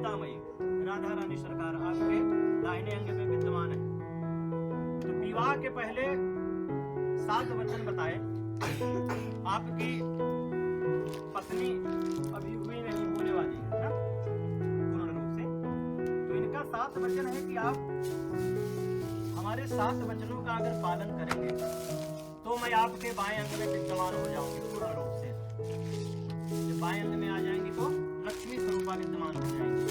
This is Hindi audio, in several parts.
सीतामयी राधा रानी सरकार आपके दाहिने अंग में विद्यमान है। तो विवाह के पहले 7 वचन बताए। आपकी पत्नी अभी हुई नहीं, होने वाली है ना पूर्ण रूप से। तो इनका 7 वचन है कि आप हमारे 7 वचनों का अगर पालन करेंगे तो मैं आपके बाएं अंग में विद्यमान हो जाऊंगी पूर्ण रूप से। जब बाएं अंग में आ जाएंगी तो लक्ष्मी स्वरूपा विद्यमान हो जाएंगी।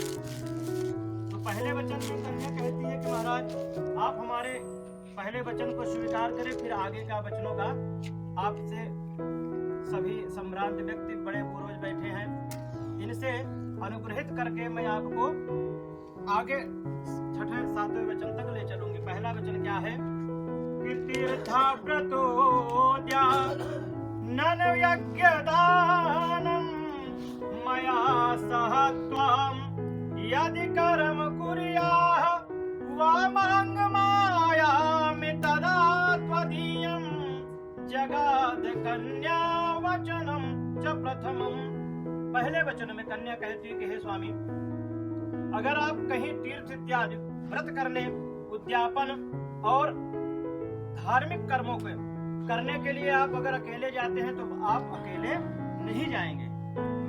तो पहले वचन में कन्या कहती है कि महाराज आप हमारे पहले वचन को स्वीकार करें, फिर आगे का वचनों का आपसे सभी सम्भ्रांत व्यक्ति बड़े पूर्वज बैठे हैं, इनसे अनुग्रहित करके मैं आपको आगे 6ठे 7वें वचन तक ले चलूंगी। पहला वचन क्या है कि तीर्थव्रतोद्या नन यज्ञदानम मया सह त्वाम यदि कर्म कुर्याः वामांगमायामि तदा त्वदीयं जगाद कन्या वचनम च प्रथमम। पहले वचन में कन्या कहती है कि हे स्वामी, अगर आप कहीं तीर्थ इत्यादि व्रत करने, उद्यापन और धार्मिक कर्मों को करने के लिए आप अगर अकेले जाते हैं तो आप अकेले नहीं जाएंगे,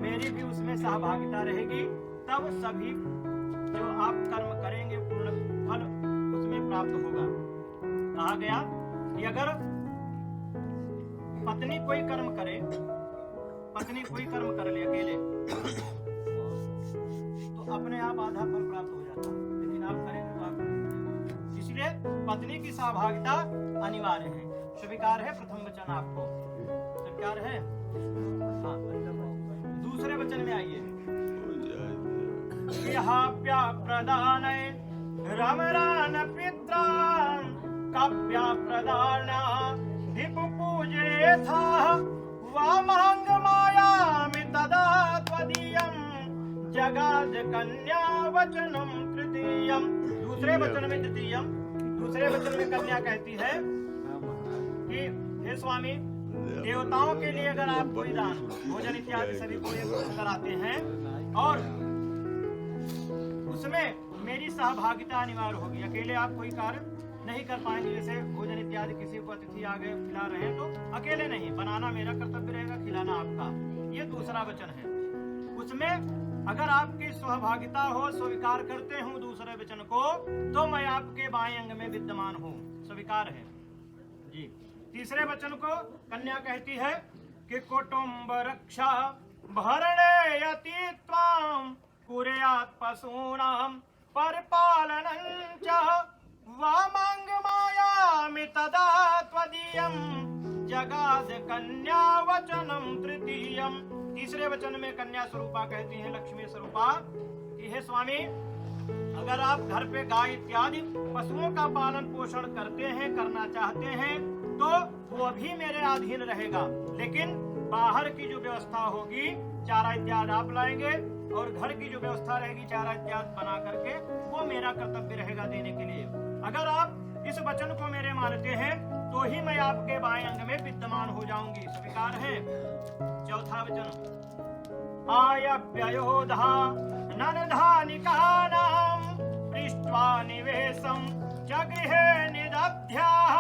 मेरी भी उसमें सहभागिता रहेगी। तब सभी जो आप कर्म करेंगे पूर्ण फल उसमें प्राप्त होगा। कहा गया कि अगर पत्नी कोई कर्म करे, पत्नी कोई कर्म कर ले अकेले तो अपने आप आधा फल प्राप्त हो जाता है, लेकिन आप करेंगे तो आप, इसलिए पत्नी की सहभागिता अनिवार्य है। स्वीकार है प्रथम वचन आपको स्वीकार है। हाँ, दूसरे वचन में आइए। विहाप्या प्रदान रमरान पित्रान काव्या प्रदान दीप पूजे था वामांग मायामि तदा त्वदीयं जगाद कन्या वचनम तृतीयम। दूसरे वचन में द्वितीयम, दूसरे वचन में कन्या कहती है कि हे स्वामी, देवताओं के लिए अगर आप कोई दान भोजन इत्यादि सभी को कराते हैं और उसमें मेरी सहभागिता अनिवार्य होगी, अकेले आप कोई कार्य नहीं कर पाएंगे। जैसे भोजन इत्यादि किसी को अतिथि आ गए खिला रहे हैं तो अकेले नहीं, बनाना मेरा कर्तव्य रहेगा, खिलाना आपका। ये दूसरा वचन है। उसमें अगर आपकी सहभागिता हो, स्वीकार करते हूँ दूसरे वचन को, तो मैं आपके बाएं अंग में विद्यमान हूँ, स्वीकार है जी। तीसरे वचन को कन्या कहती है कि कुटुंब रक्षा भरणे यति त्वाम कुर्यात् पशूनां परिपालनं च वामांग मायामि तदा त्वदीयं जगाद कन्या वचनम तृतीयम। तीसरे वचन में कन्या स्वरूपा कहती है, लक्ष्मी स्वरूपा कि हे स्वामी, अगर आप घर पे गाय इत्यादि पशुओं का पालन पोषण करते हैं, करना चाहते हैं, तो वो भी मेरे अधीन रहेगा, लेकिन बाहर की जो व्यवस्था होगी, चारा इत्यादि आप लाएंगे और घर की जो व्यवस्था रहेगी चारा इत्यादि बना करके, वो मेरा कर्तव्य रहेगा देने के लिए। अगर आप इस वचन को मेरे मानते हैं तो ही मैं आपके बाएं अंग में विद्यमान हो जाऊंगी, स्वीकार है। चौथा वचन आयव्ययोधा ननधानिकानां पृष्ट्वा निवेशं च गृहे निदध्याः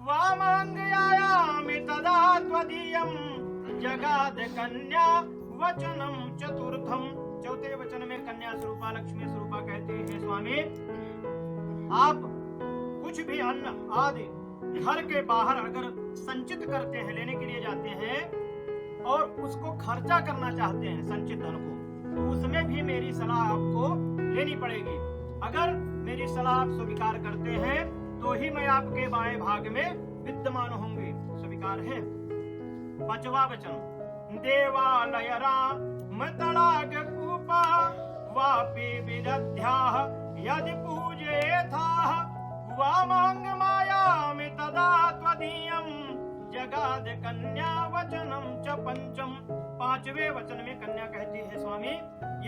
वामांगयामि तदा त्वदीयं जगाद कन्या वचनम चतुर्थम। चौथे वचन में कन्या स्वरूपा लक्ष्मी स्वरूपा कहती है, स्वामी, आप कुछ भी अन्न आदि घर के बाहर अगर संचित करते हैं, लेने के लिए जाते हैं और उसको खर्चा करना चाहते हैं संचित धन को, तो उसमें भी मेरी सलाह आपको लेनी पड़ेगी। अगर मेरी सलाह आप स्वीकार करते हैं तो ही मैं आपके बाएं भाग में विद्यमान होंगी, स्वीकार है। पांचवा वचन देवालय राम तड़ाग कूपा वापी विदध्याः यदि पूजेथाः वामांग मायामि तदा त्वदीयं जगाद कन्या वचनम च पंचम। पांचवे वचन में कन्या कहती है, स्वामी,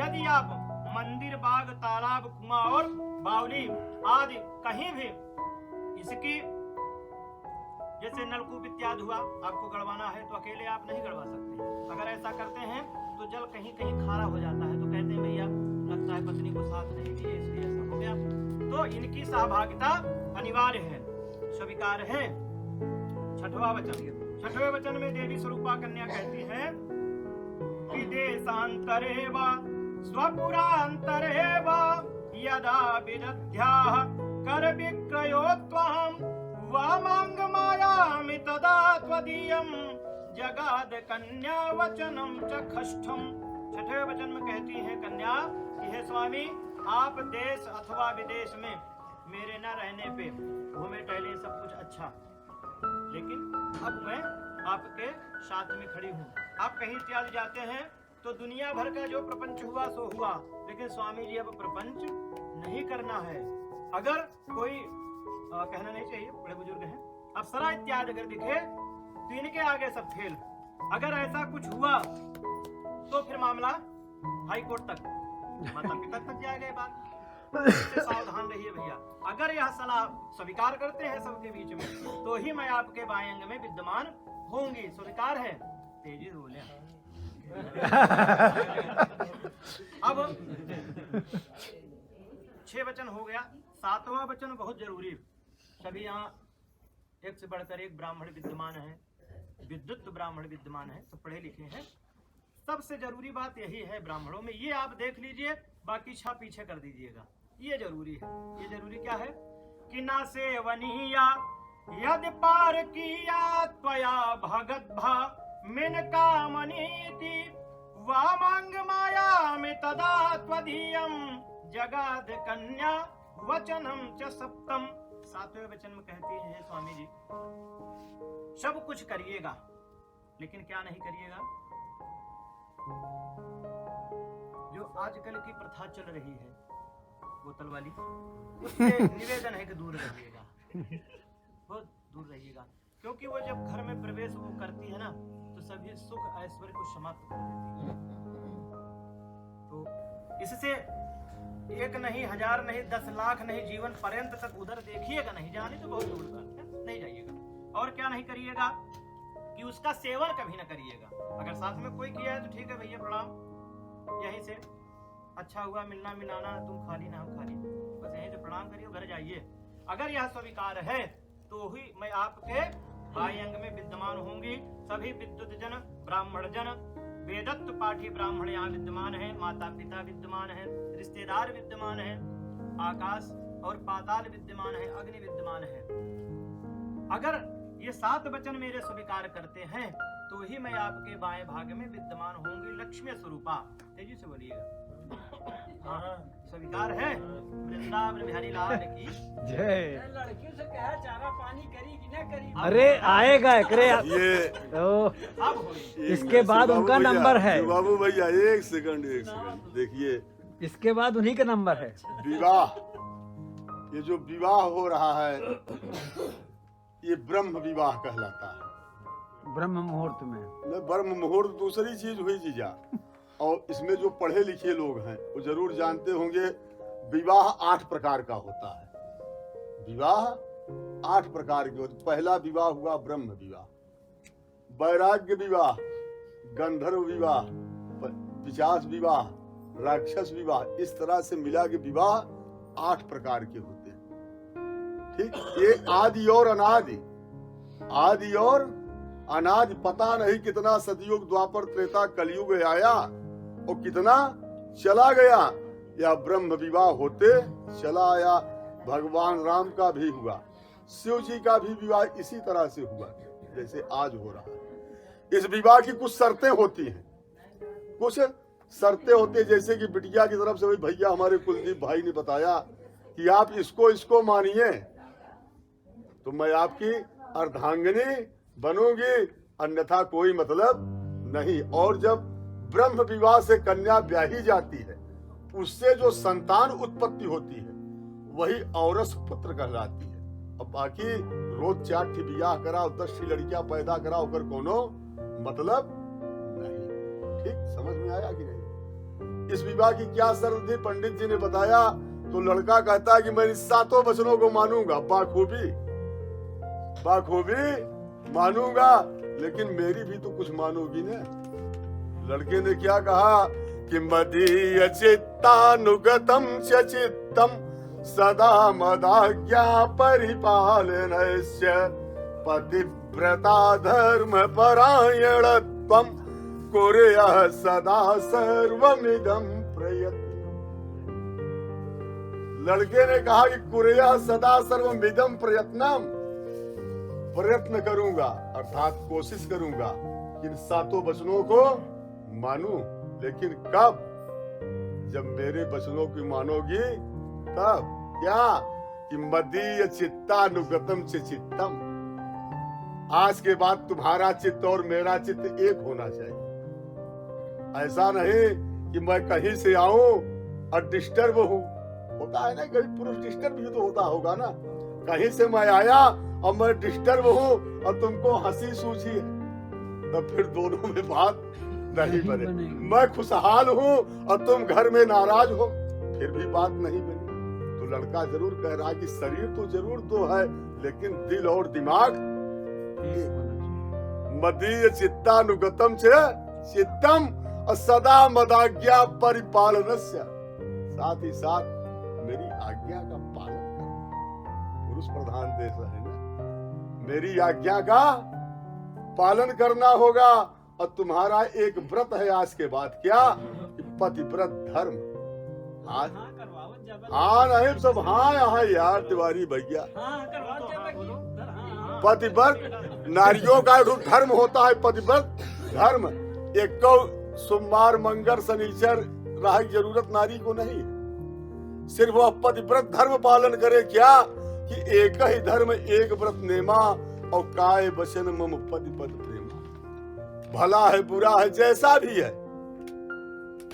यदि आप मंदिर, बाग, तालाब, कुआं और बावली आदि कहीं भी इसकी जैसे नलकूप इत्यादि हुआ आपको गड़वाना है तो अकेले आप नहीं गड़वा सकते। अगर ऐसा करते हैं तो जल कहीं कहीं खारा हो जाता है, तो कहते हैं भैया लगता है है, पत्नी को साथ नहीं दिए, इसलिए ऐसा हो गया। तो इनकी सहभागिता अनिवार्य है, स्वीकार है। छठवां वचन, छठवें वचन में देवी स्वरूपा कन्या कहती है विदेशांतरे वा स्वपुरांतरे वा यदा विदध्याः कर विक्रयोत्वहं वामांग मायामि तदा त्वदीयं जगाद कन्या वचनम च खष्ठम। छठवें वचन में कहती है कन्या कि हे स्वामी, आप देश अथवा विदेश में मेरे न रहने पे घूमे टहले सब कुछ अच्छा, लेकिन अब मैं आपके साथ में खड़ी हूँ। आप कहीं इत्यादि जाते हैं तो दुनिया भर का जो प्रपंच हुआ सो हुआ, लेकिन स्वामी जी अब प्रपंच नहीं करना है। अगर कोई कहना नहीं चाहिए, बड़े बुजुर्ग हैं, अप्सरा इत्यादि अगर दिखे तो इनके आगे सब फेल। अगर ऐसा कुछ हुआ तो फिर मामला हाई कोर्ट तक, माता पिता तक जाएगा ये बात। इससे सावधान रहिए भैया। अगर यह सलाह स्वीकार करते हैं सबके बीच में तो ही मैं आपके बाएं अंग में विद्यमान होंगी। स्वीकार है? तेजी से बोले। अब 6 वचन हो गया, 7वां वचन बहुत जरूरी। सभी यहाँ एक से बढ़कर एक ब्राह्मण विद्यमान है, विद्युत ब्राह्मण विद्यमान है, सब पढ़े लिखे हैं। सबसे जरूरी बात यही है ब्राह्मणों में, ये आप देख लीजिए, बाकी छा पीछे कर दीजिएगा। ये जरूरी है। ये जरूरी क्या है कि ना सेवनीया यदि पार किया त्वया भगत भा मिन कामनीति वामांग माया में तदा त्वदीयम जगाद कन्या वचनम च सप्तम। 7वें वचन में कहती है स्वामी जी, सब कुछ करिएगा लेकिन क्या नहीं करिएगा? जो आजकल की प्रथा चल रही है बोतल वाली, उससे निवेदन है कि दूर रहिएगा, बहुत दूर रहिएगा। क्योंकि वो जब घर में प्रवेश वो करती है ना तो सभी सुख ऐश्वर्य को समाप्त कर देती है। तो इससे एक नहीं, 1000 नहीं, 10 लाख नहीं, जीवन पर्यंत तक उधर देखिएगा नहीं। जाने तो बहुत दूर का नहीं जाइएगा। और क्या नहीं करिएगा कि उसका सेवन कभी ना करिएगा। अगर साथ में कोई किया है तो ठीक है भैया प्रणाम, यहीं से अच्छा हुआ मिलना मिलाना, तुम खाली ना हम खाली, बस यहीं से प्रणाम करिए, घर जाइए। अगर यह स्वीकार है तो ही मैं आपके बाएं अंग में विद्यमान होंगी। सभी विद्युत जन, ब्राह्मण जन, वेदत्व पाठी ब्राह्मण यहाँ विद्यमान है, माता पिता विद्यमान है, रिश्तेदार विद्यमान है, आकाश और पाताल विद्यमान है, अग्नि विद्यमान है। अगर ये 7 वचन मेरे स्वीकार करते हैं तो ही मैं आपके बाएं भाग में विद्यमान होंगी। लक्ष्मी स्वरूपा, तेजी से बोलिएगा। हाँ, स्वीकार है? वृंदावन बिहारी लाल की जय। लड़कियों से कहा चारा पानी करी कि ना करी? अरे आएगा करे ये अब इसके बाद उनका नंबर है। बाबू भैया एक सेकंड देखिए, इसके बाद उन्हीं का नंबर है। विवाह, ये जो विवाह हो रहा है ये ब्रह्म विवाह कहलाता है। ब्रह्म मुहूर्त में न ब्रह्म मुहूर्त दूसरी चीज हुई जीजा। और इसमें जो पढ़े लिखे लोग हैं वो जरूर जानते होंगे विवाह 8 प्रकार का होता है। विवाह 8 प्रकार के होते। पहला विवाह हुआ ब्रह्म विवाह, वैराग्य विवाह, गंधर्व विवाह, पिशाच विवाह, राक्षस विवाह, इस तरह से मिला के विवाह 8 प्रकार के होते हैं। ठीक, ये आदि और अनादि, आदि और अनादि, पता नहीं कितना सतयुग द्वापर त्रेता कलयुग आया और कितना चला गया। या ब्रह्म विवाह होते चला आया। भगवान राम का भी हुआ, शिव जी का भी विवाह इसी तरह से हुआ जैसे आज हो रहा है। इस विवाह की कुछ शर्तें होती हैं, कुछ शर्तें होती है, जैसे कि बिटिया की तरफ से भैया हमारे कुलदीप भाई ने बताया कि आप इसको मानिए तो मैं आपकी अर्धांगिनी बनूंगी, अन्यथा कोई मतलब नहीं। और जब ब्रह्म विवाह से कन्या ब्याही जाती है उससे जो संतान उत्पत्ति होती है वही औरस पुत्र कहलाती है। अब बाकी रोज 4 बियाह कराओ, 10 लड़कियां पैदा कराओ कर कोनो मतलब नहीं। ठीक, समझ में आया कि नहीं? इस विवाह की क्या शर्त थी पंडित जी ने बताया तो लड़का कहता है कि मैं इन 7 वचनों को मानूंगा, बाखूबी मानूंगा, लेकिन मेरी भी तो कुछ मानोगी ना। लड़के ने क्या कहा कि मदीय चित्तानुगतं च चित्तं सदा मदाज्ञा परिपालनस्य पतिव्रता धर्मपरायणत्वं कुर्याः सदा सर्वमिदं प्रयत्नम्। लड़के ने कहा कि कुर्याः सदा सर्वमिदं प्रयत्नम्, प्रयत्न करूंगा अर्थात कोशिश करूंगा इन सातों वचनों को मानूं, लेकिन कब? जब मेरे वचनों की मानोगी तब। क्या? कि मदीय चित्तानुगतम च चित्तम, आज के बाद तुम्हारा चित्त और मेरा चित्त एक होना चाहिए। ऐसा नहीं कि मैं कहीं से आऊं और डिस्टर्ब हूं, होता है ना कभी पुरुष डिस्टर्ब भी तो होता होगा ना, कहीं से मैं आया और मैं डिस्टर्ब हूं और तुमको हंसी सूझी है, तब फिर दोनों में बात नहीं बने। मैं खुशहाल हूं और तुम घर में नाराज हो, फिर भी बात नहीं बनी। तो लड़का जरूर कह रहा है कि शरीर तो जरूर दो है, लेकिन दिल और दिमाग मदीय चित्तानुगतम च चित्तम और सदा मदाज्ञा परिपालनस्य, साथ ही साथ मेरी आज्ञा का पालन करना। पुरुष प्रधान देश है ना, मेरी आज्ञा का पालन करना होगा। और तुम्हारा एक व्रत है आज के बाद, क्या? कि पतिव्रत धर्म। आज हाँ नहीं सब हाँ यहाँ यार तिवारी भैया, पतिव्रत नारियों का धर्म होता है, पतिव्रत धर्म। एक सोमवार मंगल शनिचर रहा की जरूरत नारी को नहीं, सिर्फ वह पतिव्रत धर्म पालन करे। क्या? कि एक ही धर्म एक व्रत नेमा और काय वचन मम पतिपद प्रेमा। भला है बुरा है जैसा भी है,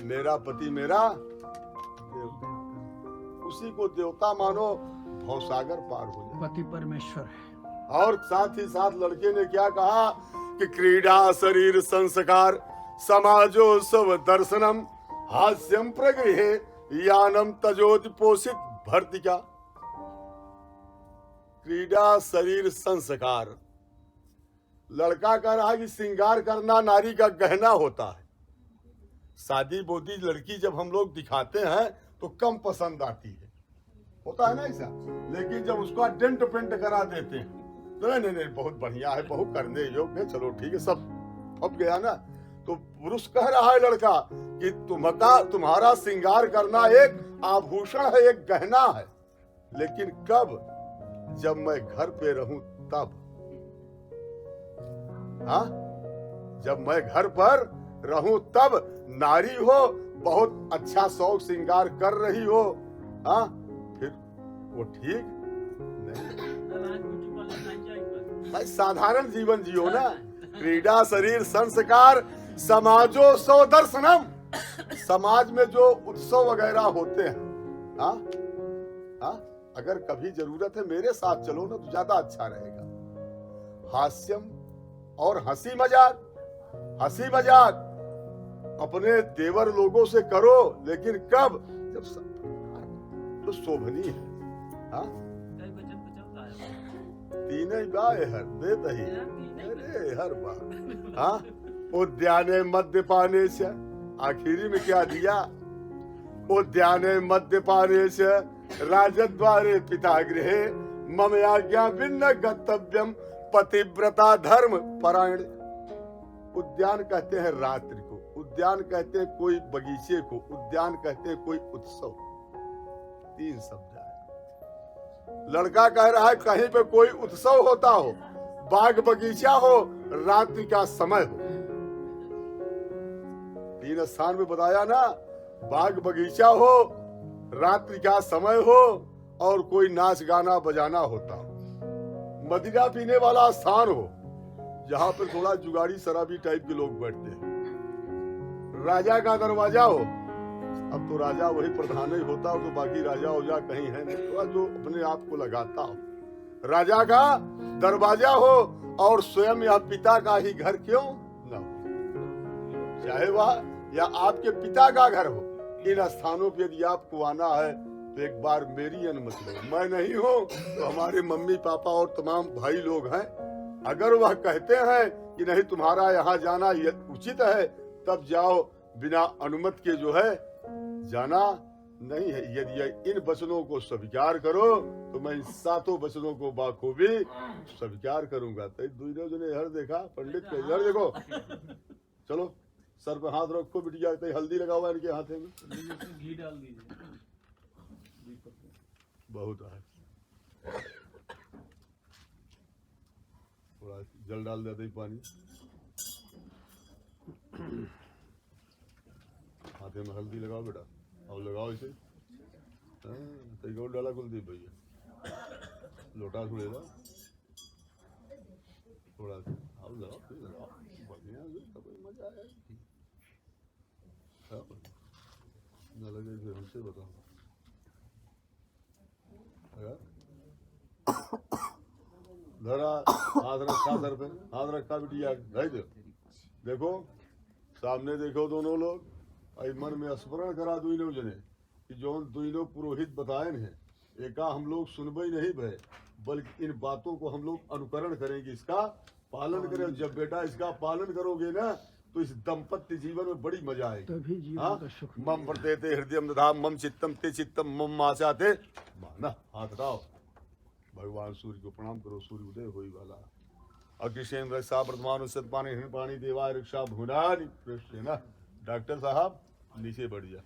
मेरा पति मेरा देवता, उसी को देवता मानो, भवसागर पार हो जाए। पति परमेश्वर है। और साथ ही साथ लड़के ने क्या कहा कि क्रीडा शरीर संस्कार समाजोत्सव दर्शनम हास्यम प्रगृहे यानम तजोति पोषित भर्तिका। क्रीडा शरीर संस्कार, लड़का कह रहा है कि श्रृंगार करना नारी का गहना होता है। शादी बोदी लड़की जब हम लोग दिखाते हैं तो कम पसंद आती है, होता है ना ऐसा, लेकिन जब उसको डेंट पेंट करा देते हैं तो नहीं नहीं बहुत बढ़िया है, बहुत करने योग्य है, चलो ठीक है, सब फप गया ना। तो पुरुष कह रहा है लड़का कि तुम्हारा श्रृंगार करना एक आभूषण है, एक गहना है, लेकिन कब? जब मैं घर पे रहूं तब। हाँ, जब मैं घर पर रहूं तब नारी हो, बहुत अच्छा शौक श्रृंगार कर रही हो, हाँ, फिर वो ठीक नहीं। भाई साधारण जीवन जियो ना। क्रीडा शरीर संस्कार समाजोत्सव दर्शनम, समाज में जो उत्सव वगैरह होते हैं, हाँ हाँ, अगर कभी जरूरत है मेरे साथ चलो ना तो ज्यादा अच्छा रहेगा। हास्यम और हंसी मजाक, हंसी मजाक अपने देवर लोगों से करो, लेकिन कब? जब तो शोभनीय है। हाँ, तीन ही बार हर देत ही, अरे हर बार। हाँ, उद्याने मद्यपाने से, आखिरी में क्या दिया? उद्याने मद्यपाने से राजद्वारे पिता गृहे मम आज्ञा भिन्न गंतव्यम पतिव्रता धर्म परायण। उद्यान कहते हैं रात्रि को, उद्यान कहते हैं कोई बगीचे को, उद्यान कहते हैं कोई उत्सव, तीन शब्द है। लड़का कह रहा है कहीं पे कोई उत्सव होता हो, बाग बगीचा हो, रात्रि का समय हो। तीन स्थान में बताया ना, बाग बगीचा हो, रात्रि का समय हो और कोई नाच गाना बजाना होता हो, मदिरा पीने वाला स्थान हो जहां पर थोड़ा जुगाड़ी शराबी टाइप के लोग बैठते हैं, राजा का दरवाजा हो। अब तो राजा वही प्रधान ही होता हो, तो बाकी राजा उजा कहीं है नहीं, तो जो अपने आप को लगाता हो। राजा का दरवाजा हो और स्वयं या पिता का ही घर क्यों न हो, चाहे वह या आपके पिता का घर हो। इन स्थानों पर यदि आपको आना है तो एक बार मेरी अनुमति लो। मैं नहीं हूँ तो हमारे मम्मी पापा और तमाम भाई लोग हैं, अगर वह कहते हैं कि नहीं तुम्हारा यहाँ जाना ये उचित है, तब जाओ, बिना अनुमति के जो है जाना नहीं है। यदि इन वचनों को स्वीकार करो तो मैं इन 7 वचनों को बाखूबी स्वीकार करूंगा। तो दूसरे जने हर देखा पंडित के हर देखो, चलो सर पे हाथ रखो बिटिया, तो हल्दी लगा हुआ इनके हाथे में, घी डाल दीजिए। बहुत है, थोड़ा जल डाल देते ही पानी, हाथे में हल्दी लगाओ बेटा, अब लगाओ इसे। तो और डाला कुलदीप भैया, लोटा छुड़ेगा थोड़ा सा, अब लगाओ फिर लगाओ, बढ़िया से सब मजा आया। न लगे फिर हमसे बताओ धरा, हाथ रखा सर पे, हाथ रखा बिटिया, भाई देखो सामने देखो दोनों लोग, आई मन में स्मरण करा दुइनो जने कि जो दुइनो पुरोहित बताए हैं, एका हम लोग सुनबे नहीं भय, बल्कि इन बातों को हम लोग अनुकरण करेंगे, इसका पालन करें। जब बेटा इसका पालन करोगे ना तो इस दंपत्य जीवन में बड़ी मजा आएगी। तभी जीवन हाँ? का सुख मम वर्तेते हृदयम दधा मम चित्तम ते चित्तम मम माचाते माना। हाथ हटाओ, भगवान सूर्य को प्रणाम करो, सूर्य उदय होई वाला। अग्निशेन रक्षा वर्तमान पानी पानी देवा रक्षा भुनानी। डॉक्टर साहब नीचे बढ़ जा।